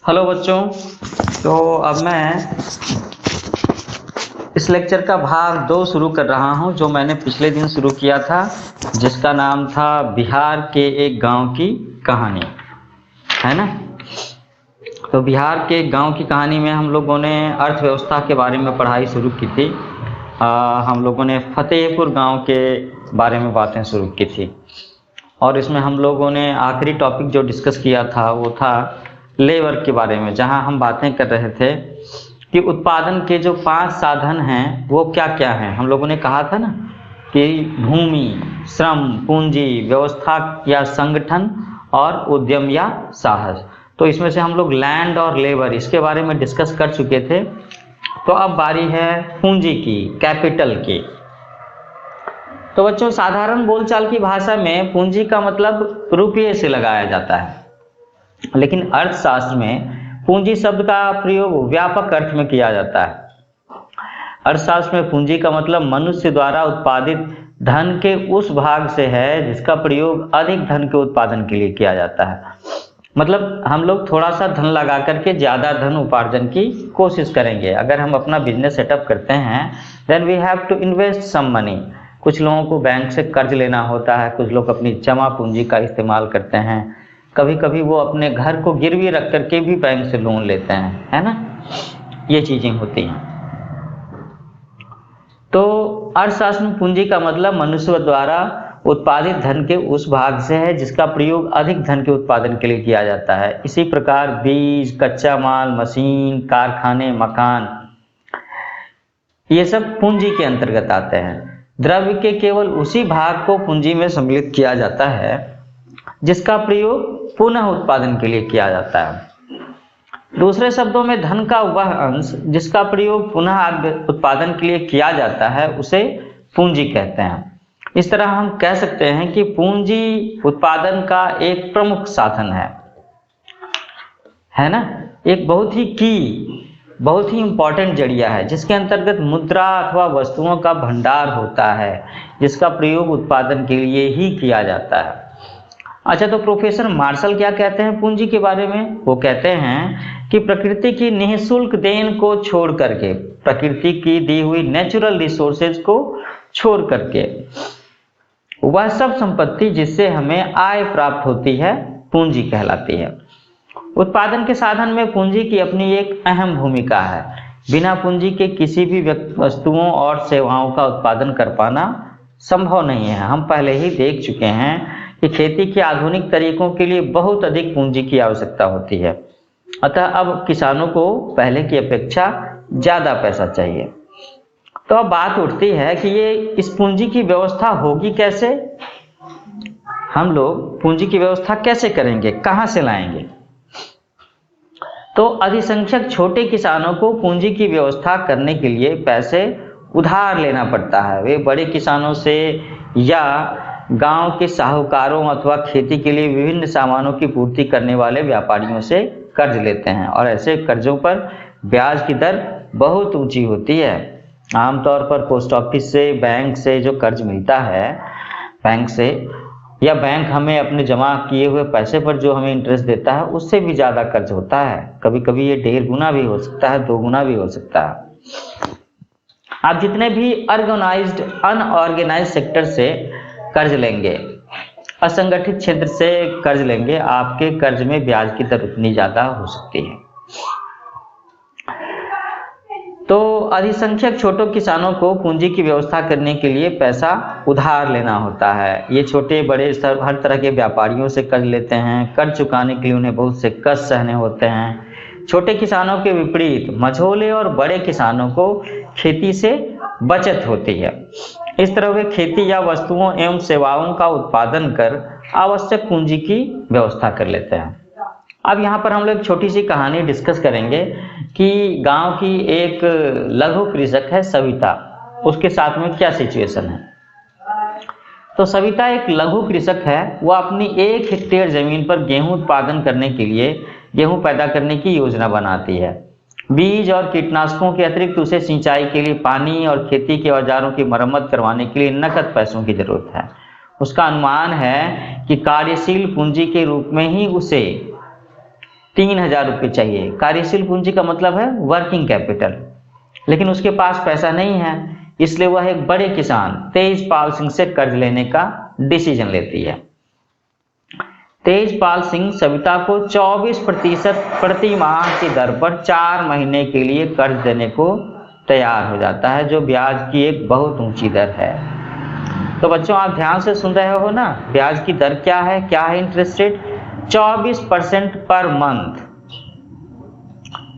Hello बच्चों। तो अब मैं इस लेक्चर का भाग 2 शुरू कर रहा हूं, जो मैंने पिछले दिन शुरू किया था, जिसका नाम था बिहार के एक गांव की कहानी, है ना। तो बिहार के एक गांव की कहानी में हम लोगों ने अर्थव्यवस्था के बारे में पढ़ाई शुरू की थी। हम लोगों ने फतेहपुर गांव के बारे में बातें शुरू की थी, और इसमें हम लोगों ने आखिरी टॉपिक जो डिस्कस किया था वो था लेबर के बारे में, जहां हम बातें कर रहे थे कि उत्पादन के जो 5 साधन हैं वो क्या क्या हैं। हम लोगों ने कहा था ना कि भूमि, श्रम, पूंजी, व्यवस्था या संगठन और उद्यम या साहस। तो इसमें से हम लोग लैंड और लेबर इसके बारे में डिस्कस कर चुके थे। तो अब बारी है पूंजी की, कैपिटल की। तो बच्चों, साधारण बोलचाल की भाषा में पूंजी का मतलब रुपये से लगाया जाता है, लेकिन अर्थशास्त्र में पूंजी शब्द का प्रयोग व्यापक अर्थ में किया जाता है। अर्थशास्त्र में पूंजी का मतलब मनुष्य द्वारा उत्पादित धन के उस भाग से है जिसका प्रयोग अधिक धन के उत्पादन के लिए किया जाता है। मतलब हम लोग थोड़ा सा धन लगा करके ज्यादा धन उपार्जन की कोशिश करेंगे। अगर हम अपना बिजनेस सेटअप करते हैं, then we have to invest some money. कुछ लोगों को बैंक से कर्ज लेना होता है, कुछ लोग अपनी जमा पूंजी का इस्तेमाल करते हैं, कभी कभी वो अपने घर को गिरवी रख करके भी बैंक से लोन लेते हैं, है ना। ये चीजें होती हैं। तो अर्थशास्त्र में पूंजी का मतलब मनुष्य द्वारा उत्पादित धन के उस भाग से है जिसका प्रयोग अधिक धन के उत्पादन के लिए किया जाता है। इसी प्रकार बीज, कच्चा माल, मशीन, कारखाने, मकान, ये सब पूंजी के अंतर्गत आते हैं। द्रव्य के केवल उसी भाग को पूंजी में सम्मिलित किया जाता है जिसका प्रयोग पुनः उत्पादन के लिए किया जाता है। दूसरे शब्दों में, धन का वह अंश जिसका प्रयोग पुनः उत्पादन के लिए किया जाता है उसे पूंजी कहते हैं। इस तरह हम कह सकते हैं कि पूंजी उत्पादन का एक प्रमुख साधन है ना। एक बहुत ही इंपॉर्टेंट जरिया है जिसके अंतर्गत मुद्रा अथवा वस्तुओं का भंडार होता है, जिसका प्रयोग उत्पादन के लिए ही किया जाता है। अच्छा, तो प्रोफेसर मार्शल क्या कहते हैं पूंजी के बारे में? वो कहते हैं कि प्रकृति की निःशुल्क देन को छोड़ करके, प्रकृति की दी हुई नेचुरल रिसोर्सेज को छोड़ करके, वह सब संपत्ति जिससे हमें आय प्राप्त होती है पूंजी कहलाती है। उत्पादन के साधन में पूंजी की अपनी एक अहम भूमिका है। बिना पूंजी के किसी भी वस्तुओं और सेवाओं का उत्पादन कर पाना संभव नहीं है। हम पहले ही देख चुके हैं कि खेती के आधुनिक तरीकों के लिए बहुत अधिक पूंजी की आवश्यकता होती है। अतः अब किसानों को पहले की अपेक्षा ज्यादा पैसा चाहिए। तो अब बात उठती है कि ये इस पूंजी की व्यवस्था होगी कैसे? हम लोग पूंजी की व्यवस्था कैसे करेंगे, कहां से लाएंगे? तो अधिसंख्यक छोटे किसानों को पूंजी की व्यवस्था करने के लिए पैसे उधार लेना पड़ता है। वे बड़े किसानों से या गांव के साहूकारों अथवा खेती के लिए विभिन्न सामानों की पूर्ति करने वाले व्यापारियों से कर्ज लेते हैं, और ऐसे कर्जों पर ब्याज की दर बहुत ऊंची होती है। आमतौर पर पोस्ट ऑफिस से, बैंक से जो कर्ज मिलता है, बैंक से या बैंक हमें अपने जमा किए हुए पैसे पर जो हमें इंटरेस्ट देता है उससे भी ज्यादा कर्ज होता है। कभी कभी ये 1.5 गुना भी हो सकता है, 2 गुना भी हो सकता है। आप जितने भी ऑर्गेनाइज्ड, अनऑर्गेनाइज्ड सेक्टर से कर्ज लेंगे, असंगठित क्षेत्र से कर्ज लेंगे, आपके कर्ज में ब्याज की दर उतनी ज्यादा हो सकती है। तो अधिसंख्यक छोटे किसानों को पूंजी की व्यवस्था करने के लिए पैसा उधार लेना होता है। ये छोटे बड़े हर तरह के व्यापारियों से कर्ज लेते हैं। कर्ज चुकाने के लिए उन्हें बहुत से कष्ट सहने होते हैं। छोटे किसानों के विपरीत मझोले और बड़े किसानों को खेती से बचत होती है। इस तरह वे खेती या वस्तुओं एवं सेवाओं का उत्पादन कर आवश्यक पूंजी की व्यवस्था कर लेते हैं। अब यहाँ पर हम लोग छोटी सी कहानी डिस्कस करेंगे कि गांव की एक लघु कृषक है सविता, उसके साथ में क्या सिचुएशन है। तो सविता एक लघु कृषक है। वह अपनी 1 हेक्टेयर जमीन पर गेहूं उत्पादन करने के लिए, गेहूं पैदा करने की योजना बनाती है। बीज और कीटनाशकों के अतिरिक्त उसे सिंचाई के लिए पानी और खेती के औजारों की मरम्मत करवाने के लिए नकद पैसों की जरूरत है। उसका अनुमान है कि कार्यशील पूंजी के रूप में ही उसे 3,000 रुपये चाहिए। कार्यशील पूंजी का मतलब है वर्किंग कैपिटल, लेकिन उसके पास पैसा नहीं है, इसलिए वह एक बड़े किसान तेजपाल सिंह से कर्ज लेने का डिसीजन लेती है। तेजपाल सिंह सविता को 24% प्रति माह की दर पर 4 महीने के लिए कर्ज देने को तैयार हो जाता है, जो ब्याज की एक बहुत ऊंची दर है। तो बच्चों आप ध्यान से सुन रहे हो ना, ब्याज की दर क्या है इंटरेस्ट रेट? 24% per month.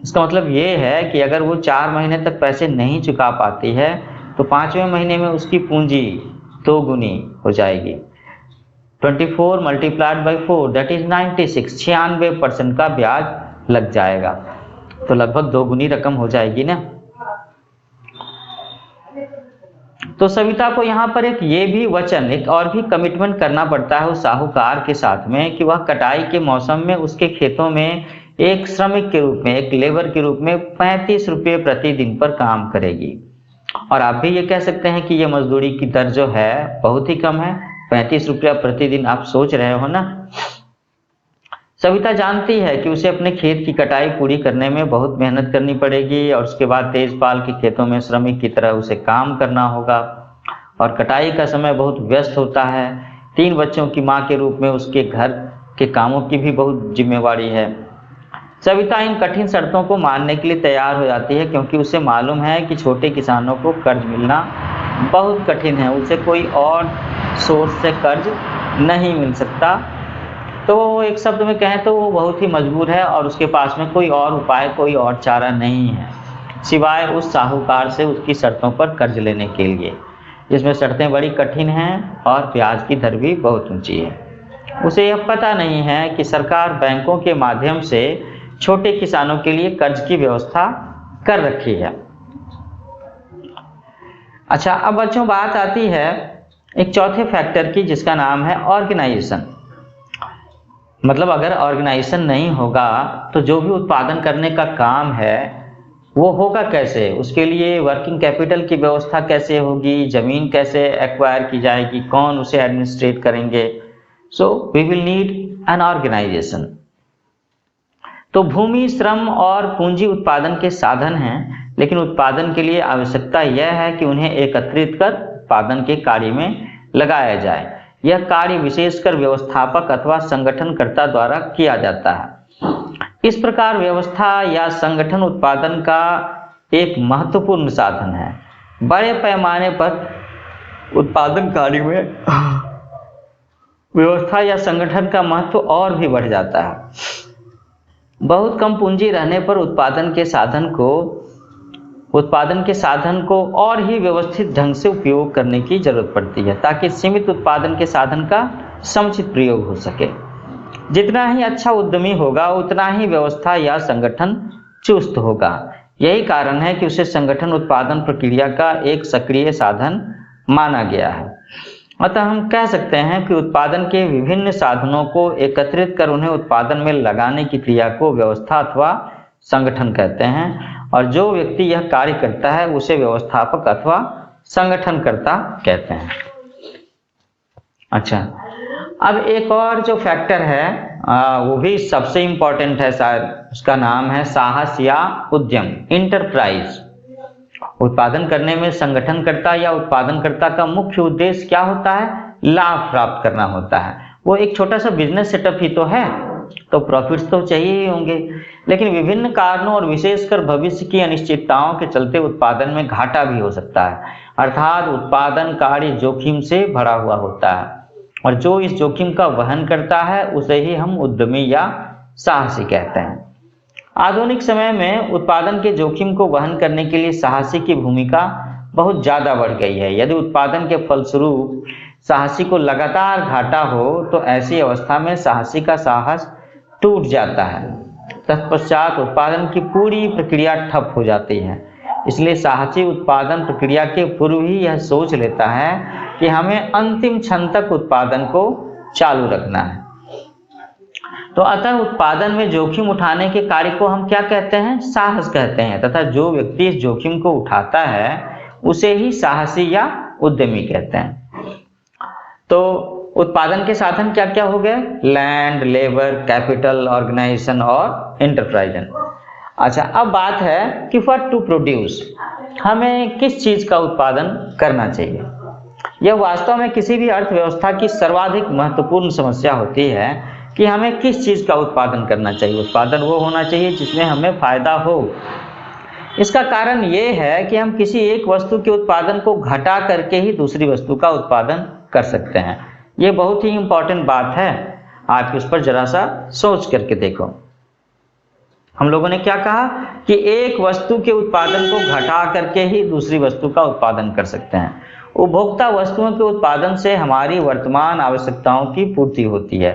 इसका मतलब ये है कि अगर वो 4 महीने तक पैसे नहीं चुका पाती है तो 5वें महीने में उसकी पूंजी 2 गुनी हो जाएगी। 24 मल्टीप्लाइड बाई 4 दैट इज 96% का ब्याज लग जाएगा, तो लगभग 2 गुनी रकम हो जाएगी ना। तो सविता को यहाँ पर एक ये भी वचन, एक और भी कमिटमेंट करना पड़ता है उस साहूकार के साथ में कि वह कटाई के मौसम में उसके खेतों में एक श्रमिक के रूप में, एक लेबर के रूप में 35 रुपये प्रतिदिन पर काम करेगी। और आप भी ये कह सकते हैं कि ये मजदूरी की दर जो है बहुत ही कम है, 35 रुपया प्रतिदिन। आप सोच रहे हो ना, सविता जानती है कि उसे अपने खेत की कटाई पूरी करने में बहुत मेहनत करनी पड़ेगी और उसके बाद तेजपाल के खेतों में श्रमिक की तरह उसे काम करना होगा और कटाई का समय बहुत व्यस्त होता है। 3 बच्चों की माँ के रूप में उसके घर के कामों की भी बहुत जिम्मेवारी है। सविता इन कठिन शर्तों को मानने के लिए तैयार हो जाती है, क्योंकि उसे मालूम है कि छोटे किसानों को कर्ज मिलना बहुत कठिन है, उसे कोई और सोर्स से कर्ज नहीं मिल सकता। तो वो एक शब्द में कहें तो वो बहुत ही मजबूर है और उसके पास में कोई और उपाय, कोई और चारा नहीं है सिवाय उस साहूकार से उसकी शर्तों पर कर्ज लेने के लिए, जिसमें शर्तें बड़ी कठिन हैं और ब्याज की दर भी बहुत ऊंची है। उसे यह पता नहीं है कि सरकार बैंकों के माध्यम से छोटे किसानों के लिए कर्ज की व्यवस्था कर रखी है। अच्छा, अब बच्चों बात आती है एक चौथे फैक्टर की, जिसका नाम है ऑर्गेनाइजेशन। मतलब अगर ऑर्गेनाइजेशन नहीं होगा तो जो भी उत्पादन करने का काम है वो होगा कैसे? उसके लिए वर्किंग कैपिटल की व्यवस्था कैसे होगी, जमीन कैसे एक्वायर की जाएगी, कौन उसे एडमिनिस्ट्रेट करेंगे? So we will need an organization. तो भूमि, श्रम और पूंजी उत्पादन के साधन हैं, लेकिन उत्पादन के लिए आवश्यकता यह है कि उन्हें एकत्रित कर उत्पादन के कार्य में लगाया जाए। यह कार्य विशेषकर व्यवस्थापक अथवा संगठनकर्ता द्वारा किया जाता है। इस प्रकार व्यवस्था या संगठन उत्पादन का एक महत्वपूर्ण साधन है। बड़े पैमाने पर उत्पादन कार्य में व्यवस्था या संगठन का महत्व और भी बढ़ जाता है। बहुत कम पूंजी रहने पर उत्पादन के साधन को और ही व्यवस्थित ढंग से उपयोग करने की जरूरत पड़ती है, ताकि सीमित उत्पादन के साधन का समुचित प्रयोग हो सके। जितना ही अच्छा उद्यमी होगा उतना ही व्यवस्था या संगठन चुस्त होगा। यही कारण है कि उसे संगठन उत्पादन प्रक्रिया का एक सक्रिय साधन माना गया है। अतः हम कह सकते हैं कि उत्पादन के विभिन्न साधनों को एकत्रित कर उन्हें उत्पादन में लगाने की क्रिया को व्यवस्था अथवा संगठन कहते हैं, और जो व्यक्ति यह कार्य करता है उसे व्यवस्थापक अथवा संगठनकर्ता कहते हैं। अच्छा, अब एक और जो फैक्टर है वो भी सबसे इंपॉर्टेंट है शायद, उसका नाम है साहस या उद्यम, इंटरप्राइज। उत्पादन करने में संगठनकर्ता या उत्पादनकर्ता का मुख्य उद्देश्य क्या होता है? लाभ प्राप्त करना होता है। वो एक छोटा सा बिजनेस सेटअप ही तो है, तो प्रॉफिट्स तो चाहिए ही होंगे, लेकिन विभिन्न कारणों और विशेषकर भविष्य की अनिश्चितताओं के चलते उत्पादन में घाटा भी हो सकता है। अर्थात उत्पादन कार्य जोखिम से भरा हुआ होता है, और जो इस जोखिम का वहन करता है उसे ही हम उद्यमी या साहसी कहते हैं। आधुनिक समय में उत्पादन के जोखिम को वहन करने के लिए साहसी की भूमिका बहुत ज्यादा बढ़ गई है। यदि उत्पादन के फलस्वरूप साहसी को लगातार घाटा हो तो ऐसी अवस्था में साहसी का साहस टूट जाता है। तत्पश्चात उत्पादन की पूरी प्रक्रिया ठप हो जाती है। इसलिए साहसी उत्पादन प्रक्रिया के पूर्व ही यह सोच लेता है कि हमें अंतिम क्षण तक उत्पादन को चालू रखना है। तो अतः उत्पादन में जोखिम उठाने के कार्य को हम क्या कहते हैं? साहस कहते हैं, तथा जो व्यक्ति इस जोखिम को उठाता है उसे ही साहसी या उद्यमी कहते हैं। तो उत्पादन के साधन क्या क्या हो गए? लैंड, लेबर, कैपिटल, ऑर्गेनाइजेशन और एंटरप्राइज। अच्छा, अब बात है कि व्हाट टू प्रोड्यूस, हमें किस चीज का उत्पादन करना चाहिए। यह वास्तव में किसी भी अर्थव्यवस्था की सर्वाधिक महत्वपूर्ण समस्या होती है कि हमें किस चीज का उत्पादन करना चाहिए। उत्पादन वो होना चाहिए जिसमें हमें फायदा हो। इसका कारण ये है कि हम किसी एक वस्तु के उत्पादन को घटा करके ही दूसरी वस्तु का उत्पादन कर सकते हैं। ये बहुत ही इंपॉर्टेंट बात है, आप उस पर जरा सा सोच करके देखो। हम लोगों ने क्या कहा कि एक वस्तु के उत्पादन को घटा करके ही दूसरी वस्तु का उत्पादन कर सकते हैं। उपभोक्ता वस्तुओं के उत्पादन से हमारी वर्तमान आवश्यकताओं की पूर्ति होती है।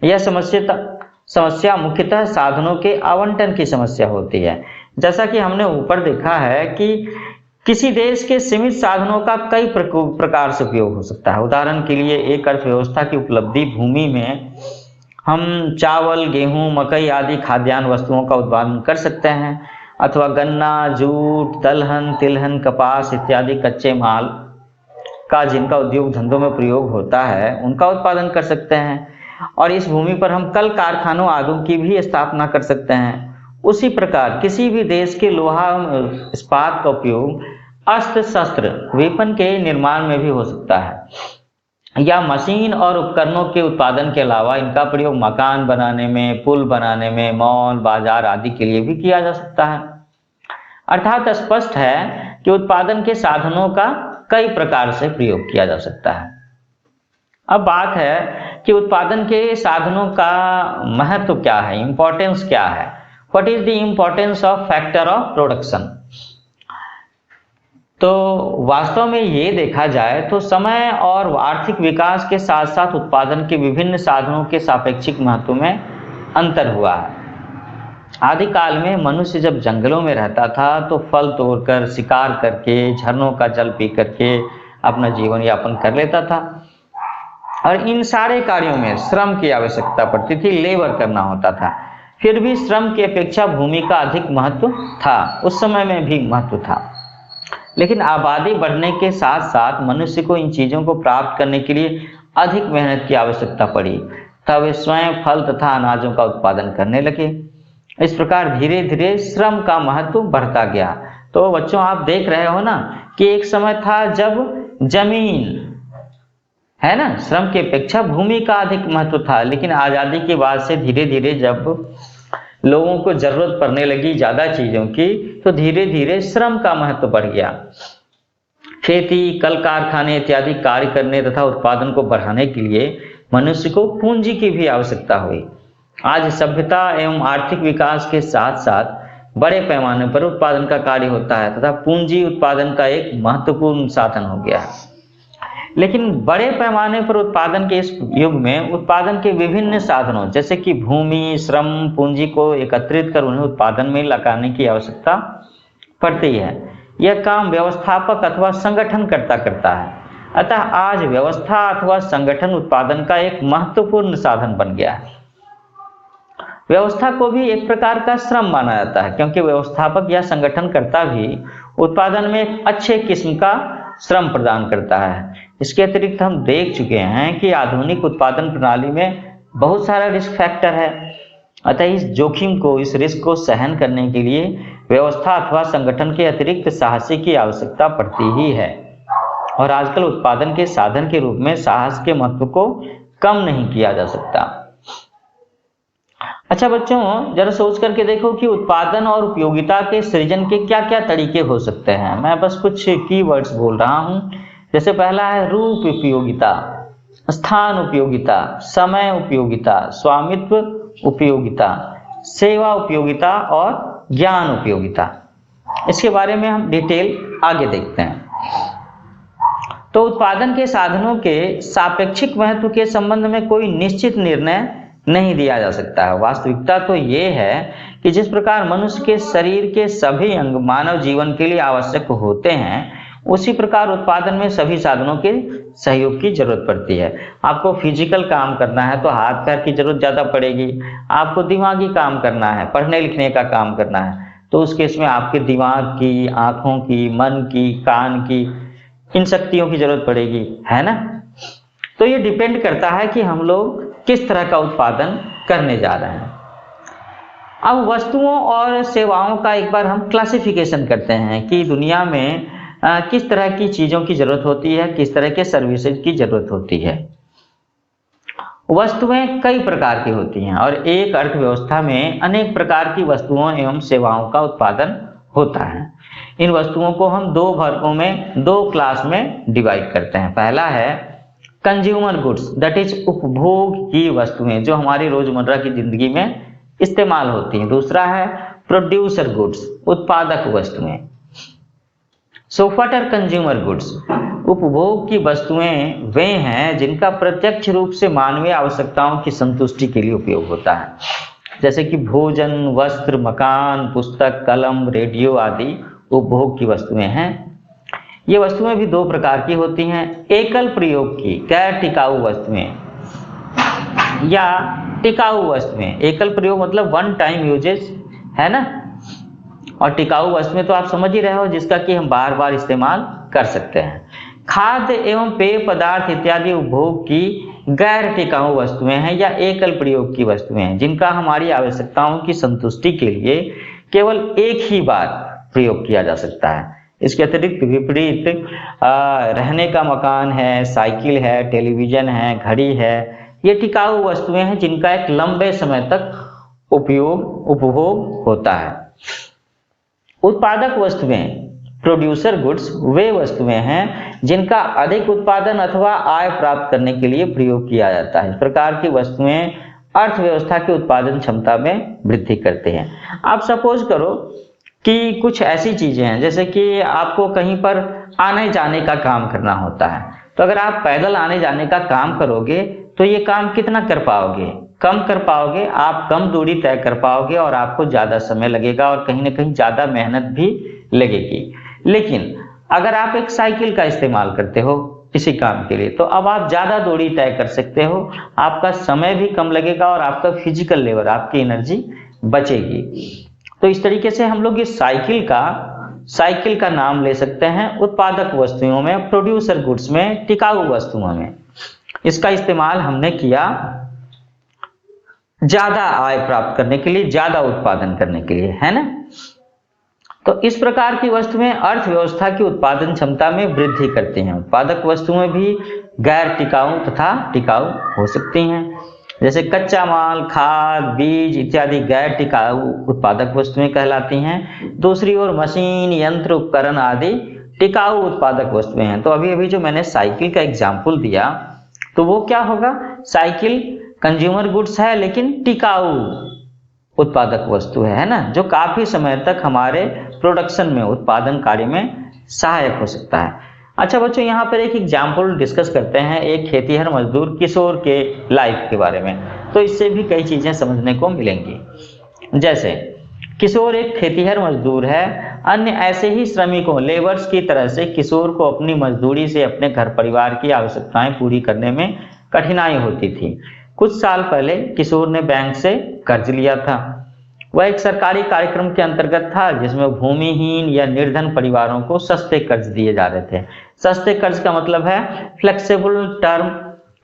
यह समस्या मुख्यतः साधनों के आवंटन की समस्या होती है। जैसा कि हमने ऊपर देखा है कि किसी देश के सीमित साधनों का कई प्रकार से उपयोग हो सकता है। उदाहरण के लिए एक अर्थव्यवस्था की उपलब्धि भूमि में हम चावल, गेहूं, मकई आदि खाद्यान्न वस्तुओं का उत्पादन कर सकते हैं, अथवा गन्ना, जूट, दलहन, तिलहन, कपास इत्यादि कच्चे माल का जिनका उद्योग धंधों में प्रयोग होता है उनका उत्पादन कर सकते हैं, और इस भूमि पर हम कल कारखानों आदि की भी स्थापना कर सकते हैं। उसी प्रकार किसी भी देश के लोहा इस्पात का उपयोग अस्त्र शस्त्र वेपन के निर्माण में भी हो सकता है, या मशीन और उपकरणों के उत्पादन के अलावा इनका प्रयोग मकान बनाने में, पुल बनाने में, मॉल, बाजार आदि के लिए भी किया जा सकता है। अर्थात स्पष्ट है कि उत्पादन के साधनों का कई प्रकार से प्रयोग किया जा सकता है। अब बात है कि उत्पादन के साधनों का महत्व क्या है, इंपॉर्टेंस क्या है। What is the importance of factor of production. तो वास्तव में ये देखा जाए तो समय और आर्थिक विकास के साथ साथ उत्पादन के विभिन्न साधनों के सापेक्षिक महत्व में अंतर हुआ है। आदिकाल में मनुष्य जब जंगलों में रहता था तो फल तोड़कर, शिकार करके, झरनों का जल पी करके अपना जीवन यापन कर लेता था, और इन सारे कार्यों में श्रम की आवश्यकता पड़ती थी, लेबर करना होता था। फिर भी श्रम की अपेक्षा भूमि का अधिक महत्व था, उस समय में भी महत्व था। लेकिन आबादी बढ़ने के साथ साथ मनुष्य को इन चीजों को प्राप्त करने के लिए अधिक मेहनत की आवश्यकता पड़ी, तब वे स्वयं फल तथा अनाजों का उत्पादन करने लगे। इस प्रकार धीरे धीरे श्रम का महत्व बढ़ता गया। तो बच्चों, आप देख रहे हो ना कि एक समय था जब जमीन है ना, श्रम की अपेक्षा भूमि का अधिक महत्व था, लेकिन आजादी के बाद से धीरे धीरे जब लोगों को जरूरत पड़ने लगी ज्यादा चीजों की, तो धीरे धीरे श्रम का महत्व बढ़ गया। खेती, कल कारखाने इत्यादि कार्य करने तथा उत्पादन को बढ़ाने के लिए मनुष्य को पूंजी की भी आवश्यकता हुई। आज सभ्यता एवं आर्थिक विकास के साथ साथ बड़े पैमाने पर उत्पादन का कार्य होता है तथा पूंजी उत्पादन का एक महत्वपूर्ण साधन हो गया है। लेकिन बड़े पैमाने पर उत्पादन के इस युग में उत्पादन के विभिन्न साधनों जैसे कि भूमि, श्रम, पूंजी को एकत्रित कर उन्हें उत्पादन में लगाने की आवश्यकता पड़ती है। यह काम व्यवस्थापक अथवा संगठनकर्ता करता है। अतः आज व्यवस्था अथवा संगठन उत्पादन का एक महत्वपूर्ण साधन बन गया है। व्यवस्था को भी एक प्रकार का श्रम माना जाता है, क्योंकि व्यवस्थापक या संगठनकर्ता भी उत्पादन में एक अच्छे किस्म का श्रम प्रदान करता है। इसके अतिरिक्त हम देख चुके हैं कि आधुनिक उत्पादन प्रणाली में बहुत सारा रिस्क फैक्टर है। अतः इस जोखिम को, इस रिस्क को सहन करने के लिए व्यवस्था अथवा संगठन के अतिरिक्त साहसी की आवश्यकता पड़ती ही है, और आजकल उत्पादन के साधन के रूप में साहस के महत्व को कम नहीं किया जा सकता। अच्छा बच्चों, जरा सोच करके देखो कि उत्पादन और उपयोगिता के सृजन के क्या क्या तरीके हो सकते हैं। मैं बस कुछ कीवर्ड्स बोल रहा हूं। जैसे पहला है रूप उपयोगिता, स्थान उपयोगिता, समय उपयोगिता, स्वामित्व उपयोगिता, सेवा उपयोगिता और ज्ञान उपयोगिता। इसके बारे में हम डिटेल आगे देखते हैं। तो उत्पादन के साधनों के सापेक्षिक महत्व के संबंध में कोई निश्चित निर्णय नहीं दिया जा सकता है। वास्तविकता तो ये है कि जिस प्रकार मनुष्य के शरीर के सभी अंग मानव जीवन के लिए आवश्यक होते हैं, उसी प्रकार उत्पादन में सभी साधनों के सहयोग की जरूरत पड़ती है। आपको फिजिकल काम करना है तो हाथ पैर की जरूरत ज्यादा पड़ेगी। आपको दिमागी काम करना है, पढ़ने लिखने का काम करना है, तो उस केस में आपके दिमाग की, आंखों की, मन की, कान की, इन शक्तियों की जरूरत पड़ेगी, है ना। तो ये डिपेंड करता है कि हम लोग किस तरह का उत्पादन करने जा रहे हैं। अब वस्तुओं और सेवाओं का एक बार हम क्लासिफिकेशन करते हैं कि दुनिया में किस तरह की चीज़ों की ज़रूरत होती है, किस तरह के सर्विसेज की ज़रूरत होती है। वस्तुएं कई प्रकार की होती हैं और एक अर्थव्यवस्था में अनेक प्रकार की वस्तुओं एवं सेवाओं का उत्पादन होता है। इन वस्तुओं को हम दो वर्गों में, दो क्लास में डिवाइड करते हैं। पहला है कंज्यूमर गुड्स, दैट इज उपभोग की वस्तुएं जो हमारी रोजमर्रा की जिंदगी में इस्तेमाल होती हैं। दूसरा है प्रोड्यूसर गुड्स, उत्पादक वस्तुएं। So what are consumer goods? उपभोग की वस्तुएं वे हैं जिनका प्रत्यक्ष रूप से मानवीय आवश्यकताओं की संतुष्टि के लिए उपयोग होता है, जैसे कि भोजन, वस्त्र, मकान, पुस्तक, कलम, रेडियो आदि उपभोग की वस्तुएं हैं। ये वस्तुएं भी दो प्रकार की होती हैं, एकल प्रयोग की गैर टिकाऊ वस्तुएं या टिकाऊ वस्तुएं। एकल प्रयोग मतलब वन टाइम यूजेज है ना, और टिकाऊ वस्तुएं तो आप समझ ही रहे हो जिसका कि हम बार बार इस्तेमाल कर सकते हैं। खाद्य एवं पेय पदार्थ इत्यादि उपभोग की गैर टिकाऊ वस्तुएं हैं या एकल प्रयोग की वस्तुएं हैं जिनका हमारी आवश्यकताओं की संतुष्टि के लिए केवल एक ही बार प्रयोग किया जा सकता है। इसके अतिरिक्त विपरीत रहने का मकान है, साइकिल है, टेलीविजन है, घड़ी है, ये टिकाऊ वस्तुएं हैं जिनका एक लंबे समय तक उपभोग होता है। उत्पादक वस्तुएं, प्रोड्यूसर गुड्स, वे वस्तुएं हैं जिनका अधिक उत्पादन अथवा आय प्राप्त करने के लिए प्रयोग किया जाता है। इस प्रकार की वस्तुएं अर्थव्यवस्था की उत्पादन क्षमता में वृद्धि करते हैं। आप सपोज करो कि कुछ ऐसी चीजें हैं जैसे कि आपको कहीं पर आने जाने का काम करना होता है, तो अगर आप पैदल आने जाने का काम करोगे तो ये काम कितना कर पाओगे? कम कर पाओगे, आप कम दूरी तय कर पाओगे और आपको ज्यादा समय लगेगा और कहीं ना कहीं ज्यादा मेहनत भी लगेगी। लेकिन अगर आप एक साइकिल का इस्तेमाल करते हो इसी काम के लिए, तो अब आप ज्यादा दूरी तय कर सकते हो, आपका समय भी कम लगेगा और आपका फिजिकल लेबर, आपकी एनर्जी बचेगी। तो इस तरीके से हम लोग इस साइकिल का नाम ले सकते हैं उत्पादक वस्तुओं में, प्रोड्यूसर गुड्स में, टिकाऊ वस्तुओं में। इसका इस्तेमाल हमने किया ज्यादा आय प्राप्त करने के लिए, ज्यादा उत्पादन करने के लिए, है ना। तो इस प्रकार की वस्तुएं अर्थव्यवस्था की उत्पादन क्षमता में वृद्धि करती हैं। उत्पादक वस्तुएं भी गैर टिकाऊ तथा टिकाऊ हो सकती हैं, जैसे कच्चा माल, खाद, बीज इत्यादि गैर टिकाऊ उत्पादक वस्तुएं कहलाती हैं। दूसरी ओर मशीन, यंत्र, उपकरण आदि टिकाऊ उत्पादक वस्तुएं हैं। तो अभी जो मैंने साइकिल का एग्जाम्पल दिया, तो वो क्या होगा? साइकिल कंज्यूमर गुड्स है लेकिन टिकाऊ उत्पादक वस्तु है ना, जो काफी समय तक हमारे प्रोडक्शन में, उत्पादन कार्य में सहायक हो सकता है। अच्छा बच्चों, यहाँ पर एक एग्जाम्पल डिस्कस करते हैं एक खेतीहर मजदूर किशोर के लाइफ के बारे में, तो इससे भी कई चीजें समझने को मिलेंगी। जैसे किशोर एक खेतीहर मजदूर है, अन्य ऐसे ही श्रमिकों, लेबर्स की तरह से किशोर को अपनी मजदूरी से अपने घर परिवार की आवश्यकताएं पूरी करने में कठिनाई होती थी। कुछ साल पहले किशोर ने बैंक से कर्ज लिया था। वह एक सरकारी कार्यक्रम के अंतर्गत था जिसमें भूमिहीन या निर्धन परिवारों को सस्ते कर्ज दिए जा रहे थे। सस्ते कर्ज का मतलब है फ्लेक्सिबल टर्म,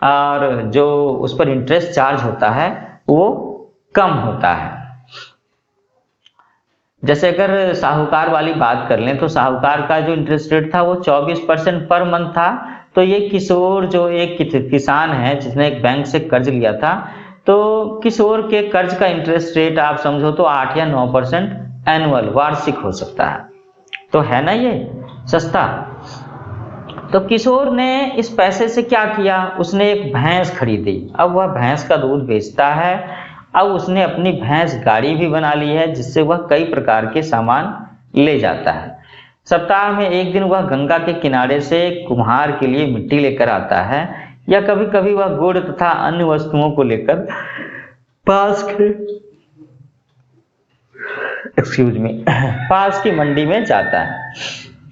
और जो उस पर इंटरेस्ट चार्ज होता है वो कम होता है। जैसे अगर साहूकार वाली बात कर लें तो साहूकार का जो इंटरेस्ट रेट था वो 24% पर मंथ था। तो ये किशोर जो एक किसान है जिसने एक बैंक से कर्ज लिया था, तो किशोर के कर्ज का इंटरेस्ट रेट आप समझो तो 8 या 9% एनुअल, वार्षिक हो सकता है। तो है ना ये सस्ता। तो किशोर ने इस पैसे से क्या किया? उसने एक भैंस खरीदी। अब वह भैंस का दूध बेचता है। अब उसने अपनी भैंस गाड़ी भी बना ली है जिससे वह कई प्रकार के सामान ले जाता है। सप्ताह में एक दिन वह गंगा के किनारे से कुम्हार के लिए मिट्टी लेकर आता है, या कभी कभी वह गुड़ तथा अन्य वस्तुओं को लेकर पास की मंडी में जाता है।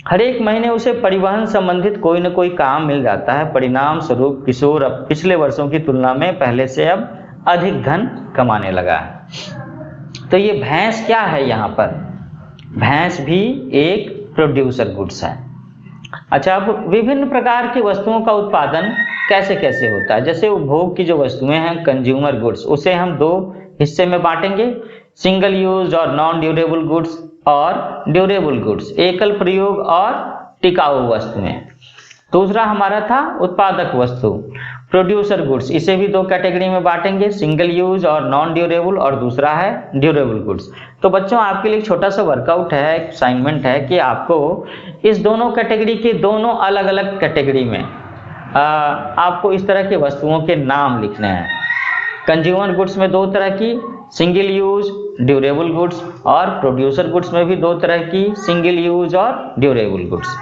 हर एक महीने उसे परिवहन संबंधित कोई न कोई काम मिल जाता है। परिणाम स्वरूप किशोर अब पिछले वर्षों की तुलना में पहले से अब अधिक धन कमाने लगा है। तो ये भैंस क्या है? यहाँ पर भैंस भी एक प्रोड्यूसर गुड्स है। अच्छा, अब विभिन्न प्रकार की वस्तुओं का उत्पादन कैसे कैसे होता है। जैसे उपभोग की जो वस्तुएं हैं, कंज्यूमर गुड्स, उसे हम दो हिस्से में बांटेंगे, सिंगल यूज और नॉन ड्यूरेबल गुड्स और ड्यूरेबल गुड्स, एकल प्रयोग और टिकाऊ वस्तुएं। दूसरा हमारा था उत्पादक वस्तु, प्रोड्यूसर गुड्स, इसे भी दो कैटेगरी में बांटेंगे, सिंगल यूज और नॉन ड्यूरेबल, और दूसरा है ड्यूरेबल गुड्स। तो बच्चों आपके लिए एक छोटा सा वर्कआउट है, असाइनमेंट है कि आपको इस दोनों कैटेगरी के दोनों अलग अलग कैटेगरी में आपको इस तरह के वस्तुओं के नाम लिखने हैं। कंज्यूमर गुड्स में दो तरह की, सिंगल यूज ड्यूरेबल गुड्स, और प्रोड्यूसर गुड्स में भी दो तरह की, सिंगल यूज और ड्यूरेबल गुड्स।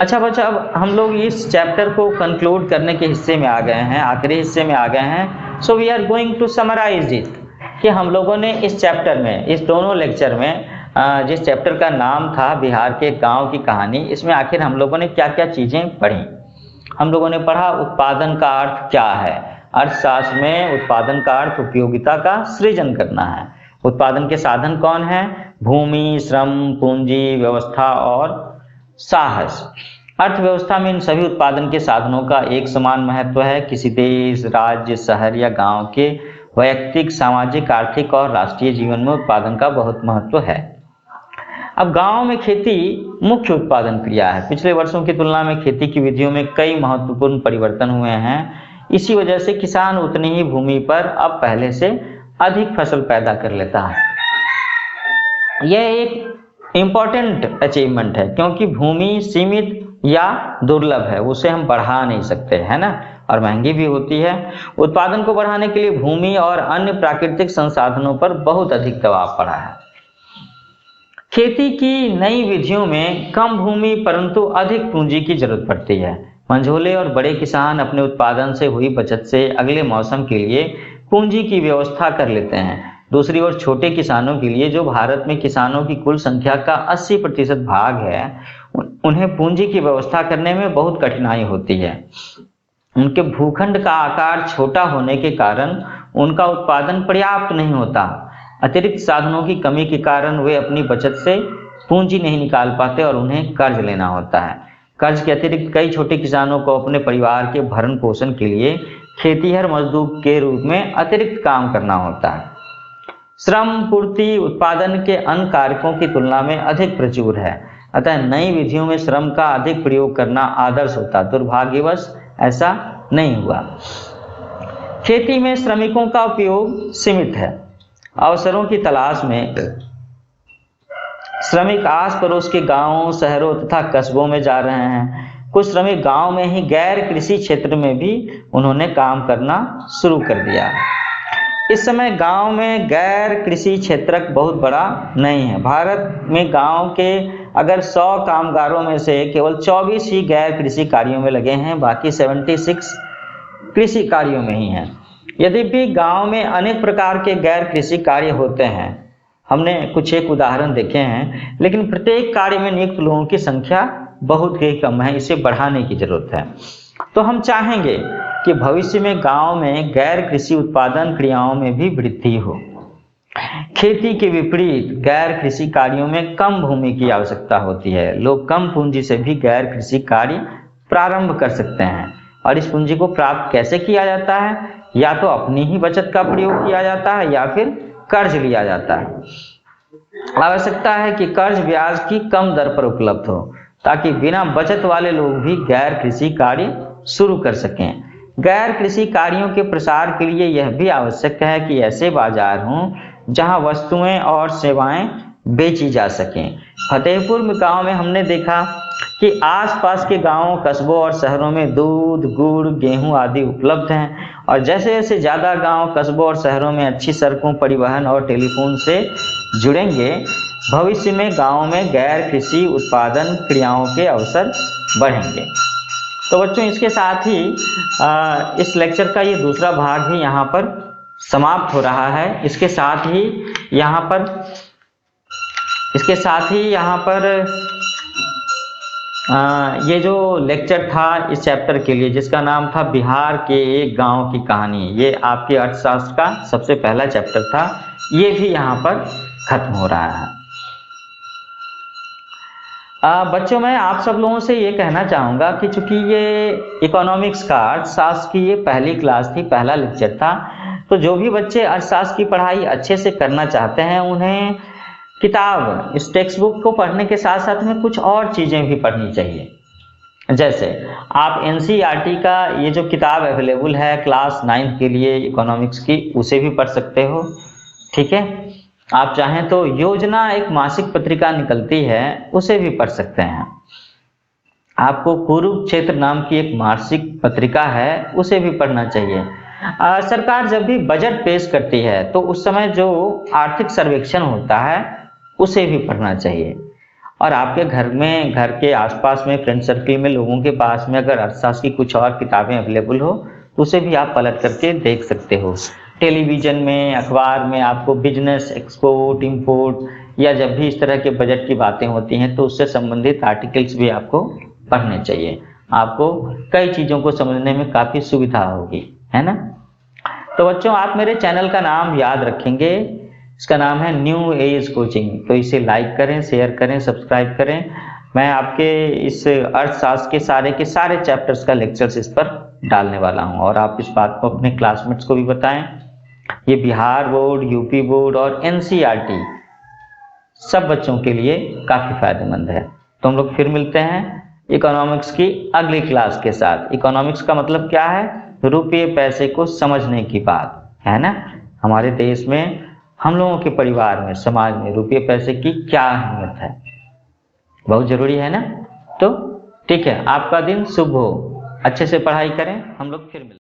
अच्छा बच्चा, अब हम लोग इस चैप्टर को कंक्लूड करने के हिस्से में आ गए हैं, आखिरी हिस्से में आ गए हैं। So we are going to summarize it, कि हम लोगों ने इस चैप्टर में, इस दोनों लेक्चर में, जिस चैप्टर का नाम था बिहार के गांव की कहानी, इसमें आखिर हम लोगों ने क्या क्या चीजें पढ़ी। हम लोगों ने पढ़ा उत्पादन का अर्थ क्या है। अर्थशास्त्र में उत्पादन का अर्थ उपयोगिता का सृजन करना है। उत्पादन के साधन कौन है? भूमि, श्रम, पूंजी, व्यवस्था और साहस। अर्थव्यवस्था में इन सभी उत्पादन के साधनों का एक समान महत्व है। किसी देश, राज्य, शहर या गांव के वैयक्तिक, सामाजिक, आर्थिक और राष्ट्रीय जीवन में उत्पादन का बहुत महत्व है। अब गांव में खेती मुख्य उत्पादन क्रिया है। पिछले वर्षों की तुलना में खेती की विधियों में कई महत्वपूर्ण परिवर्तन हुए हैं। इसी वजह से किसान उतनी ही भूमि पर अब पहले से अधिक फसल पैदा कर लेता है। यह एक इम्पॉर्टेंट अचीवमेंट है, क्योंकि भूमि सीमित या दुर्लभ है, उसे हम बढ़ा नहीं सकते, है ना, और महंगी भी होती है। उत्पादन को बढ़ाने के लिए भूमि और अन्य प्राकृतिक संसाधनों पर बहुत अधिक दबाव पड़ा है। खेती की नई विधियों में कम भूमि परंतु अधिक पूंजी की जरूरत पड़ती है। मंझोले और बड़े किसान अपने उत्पादन से हुई बचत से अगले मौसम के लिए पूंजी की व्यवस्था कर लेते हैं। दूसरी ओर छोटे किसानों के लिए, जो भारत में किसानों की कुल संख्या का 80% भाग है, उन्हें पूंजी की व्यवस्था करने में बहुत कठिनाई होती है। उनके भूखंड का आकार छोटा होने के कारण उनका उत्पादन पर्याप्त नहीं होता। अतिरिक्त साधनों की कमी के कारण वे अपनी बचत से पूंजी नहीं निकाल पाते और उन्हें कर्ज लेना होता है। कर्ज के अतिरिक्त कई छोटे किसानों को अपने परिवार के भरण पोषण के लिए खेतीहर मजदूर के रूप में अतिरिक्त काम करना होता है। श्रम पूर्ति उत्पादन के अन्य कारकों की तुलना में अधिक प्रचुर है, अतः नई विधियों में श्रम का अधिक प्रयोग करना आदर्श होता। दुर्भाग्यवश ऐसा नहीं हुआ। खेती में श्रमिकों का उपयोग सीमित है। अवसरों की तलाश में श्रमिक आस पड़ोस के गांवों, शहरों तथा कस्बों में जा रहे हैं। कुछ श्रमिक गांव में ही गैर कृषि क्षेत्र में भी उन्होंने काम करना शुरू कर दिया। इस समय गांव में गैर कृषि क्षेत्र बहुत बड़ा नहीं है। भारत में गांव के अगर 100 कामगारों में से केवल 24 ही गैर कृषि कार्यों में लगे हैं, बाकी 76 कृषि कार्यों में ही हैं। यद्यपि गांव में अनेक प्रकार के गैर कृषि कार्य होते हैं, हमने कुछ एक उदाहरण देखे हैं, लेकिन प्रत्येक कार्य में नियुक्त लोगों की संख्या बहुत ही कम है। इसे बढ़ाने की जरूरत है। तो हम चाहेंगे कि भविष्य में गांव में गैर कृषि उत्पादन क्रियाओं में भी वृद्धि हो। खेती के विपरीत गैर कृषि कार्यों में कम भूमि की आवश्यकता होती है। लोग कम पूंजी से भी गैर कृषि कार्य प्रारंभ कर सकते हैं। और इस पूंजी को प्राप्त कैसे किया जाता है? या तो अपनी ही बचत का प्रयोग किया जाता है या फिर कर्ज लिया जाता है। आवश्यकता है कि कर्ज ब्याज की कम दर पर उपलब्ध हो, ताकि बिना बचत वाले लोग भी गैर कृषि कार्य शुरू कर सकें। गैर कृषि कार्यों के प्रसार के लिए यह भी आवश्यक है कि ऐसे बाजार हों जहां वस्तुएं और सेवाएं बेची जा सकें। फतेहपुर में गांव में हमने देखा कि आसपास के गांवों, कस्बों और शहरों में दूध, गुड़, गेहूं आदि उपलब्ध हैं। और जैसे जैसे ज़्यादा गांव, कस्बों और शहरों में अच्छी सड़कों, परिवहन और टेलीफोन से जुड़ेंगे, भविष्य में गांव में गैर कृषि उत्पादन क्रियाओं के अवसर बढ़ेंगे। तो बच्चों, इसके साथ ही इस लेक्चर का ये दूसरा भाग भी यहाँ पर समाप्त हो रहा है। इसके साथ ही यहाँ पर ये जो लेक्चर था इस चैप्टर के लिए, जिसका नाम था बिहार के एक गांव की कहानी, ये आपके अर्थशास्त्र का सबसे पहला चैप्टर था, ये भी यहाँ पर खत्म हो रहा है। बच्चों मैं आप सब लोगों से ये कहना चाहूँगा कि चूंकि ये इकोनॉमिक्स का अर्थशास्त्र की ये पहली क्लास थी, पहला लेक्चर था, तो जो भी बच्चे अर्थशास्त्र की पढ़ाई अच्छे से करना चाहते हैं उन्हें किताब, इस टेक्स्ट बुक को पढ़ने के साथ साथ में कुछ और चीज़ें भी पढ़नी चाहिए। जैसे आप एनसीईआरटी का ये जो किताब अवेलेबल है क्लास 9 के लिए इकोनॉमिक्स की, उसे भी पढ़ सकते हो। ठीक है, आप चाहें तो योजना एक मासिक पत्रिका निकलती है, उसे भी पढ़ सकते हैं। आपको कुरुक्षेत्र नाम की एक मासिक पत्रिका है, उसे भी पढ़ना चाहिए। सरकार जब भी बजट पेश करती है तो उस समय जो आर्थिक सर्वेक्षण होता है उसे भी पढ़ना चाहिए। और आपके घर में, घर के आसपास में, फ्रेंड सर्किल में लोगों के पास में अगर अर्थशास्त्र की कुछ और किताबें अवेलेबल हो तो उसे भी आप पलट करके देख सकते हो। टेलीविजन में, अखबार में आपको बिजनेस, एक्सपोर्ट, इंपोर्ट या जब भी इस तरह के बजट की बातें होती हैं तो उससे संबंधित आर्टिकल्स भी आपको पढ़ने चाहिए। आपको कई चीज़ों को समझने में काफ़ी सुविधा होगी, है ना। तो बच्चों आप मेरे चैनल का नाम याद रखेंगे, इसका नाम है न्यू एज कोचिंग। तो इसे लाइक करें, शेयर करें, सब्सक्राइब करें। मैं आपके इस अर्थशास्त्र के सारे चैप्टर्स का लेक्चर्स इस पर डालने वाला हूं और आप इस बात को अपने क्लासमेट्स को भी बताएं। ये बिहार बोर्ड, यूपी बोर्ड और एनसीईआरटी सब बच्चों के लिए काफ़ी फायदेमंद है। तो हम लोग फिर मिलते हैं इकोनॉमिक्स की अगली क्लास के साथ। इकोनॉमिक्स का मतलब क्या है? रुपये पैसे को समझने की बात है ना। हमारे देश में, हम लोगों के परिवार में, समाज में रुपये पैसे की क्या अहमियत है, बहुत जरूरी है ना। तो ठीक है, आपका दिन शुभ हो, अच्छे से पढ़ाई करें। हम लोग फिर मिलते हैं।